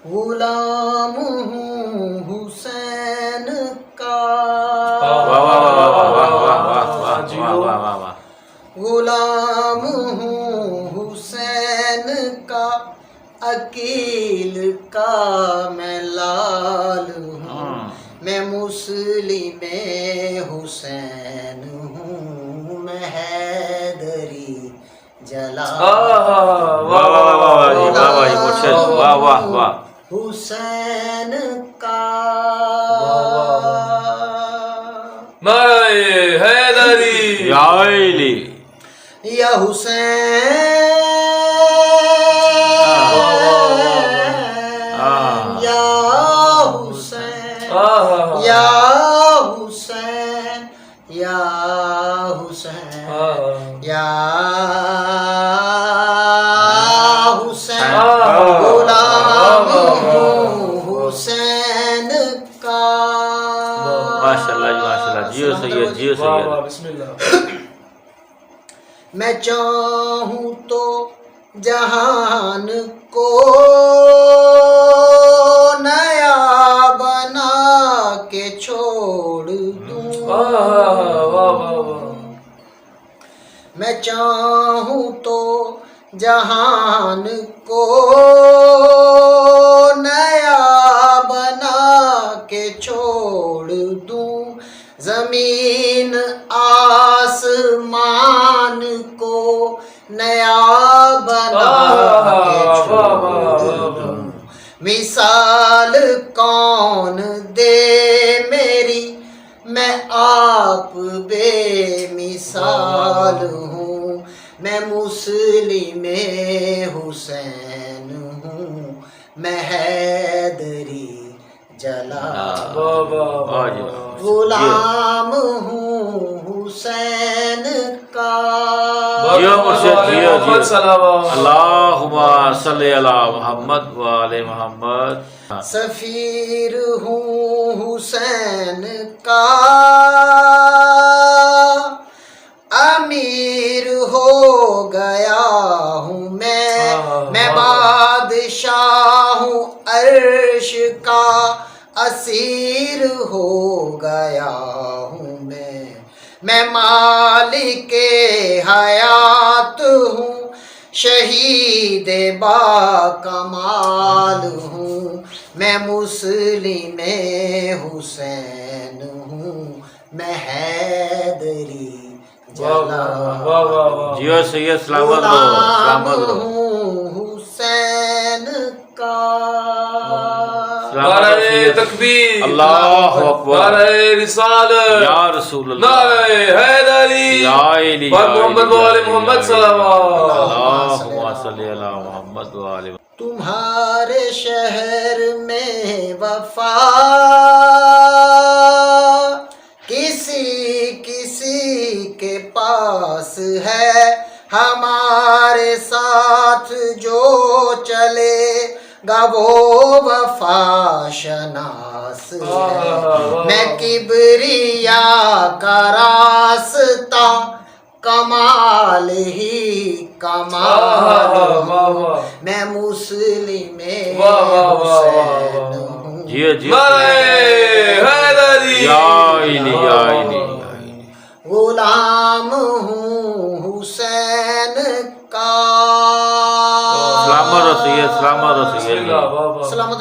غلام ہوں حسین کا، غلام ہوں حسین کا، عقیل کا میں لال ہوں، میں مسلم حسین ہوں، میں حیدری جلال حسین کا۔ نعرہ حیدری یا علی یا حسین یا حسین یا حسین یا حسین یا حسین، غلام ہوں حسین کا۔ ماشاء اللہ ماشاء اللہ، جیو سید جیو سید۔ بسم اللہ۔ میں چاہوں تو جہان کو نیا بنا کے چھوڑ دوں، میں چاہوں تو جہان کو نیا بنا کے چھوڑ دوں، زمین آسمان کو نیا بنا کے چھوڑ دوں، مثال کون دے میری، میں آپ بے مثال ہوں، میں مسلم حسین ہوں، میں حیدری جلال، غلام ہوں حسین کا۔ جیو مرشد جیو جیو، اللہم صلی علی محمد و آل محمد۔ سفیر ہوں حسین کا، امیر ہو گیا ہوں میں بادشاہ ہوں عرش کا، اسیر ہو گیا ہوں میں مالک حیات ہوں، شہید با کمال ہوں، میں مسلم حسین ہوں، میں حیدری جلال، جیو سید سلامت رہو سلامت رہو۔ ہوں حسین کا۔ نعرہ تکبیر، اللہ اکبر، نعرہ رسالت، یا رسول اللہ، نعرہ حیدری، یا علی پر محمد و آل محمد صلی اللہ علیہ اللہم صلی علی محمد و آل محمد۔ تمہارے شہر میں وفا کسی کسی کے پاس ہے، ہمارے ساتھ جو چلے گا وہ وفا شناس ہے، میں کبریا کا راستہ کمال ہی کمال ہوں، میں مسلم حسین ہوں، جیو جیو، نعرہ حیدری، یا علی یا علی، غلام ہوں حسین کا۔ سلامت رہو سید سلامت رہو سید۔ بسم اللہ۔ سلامت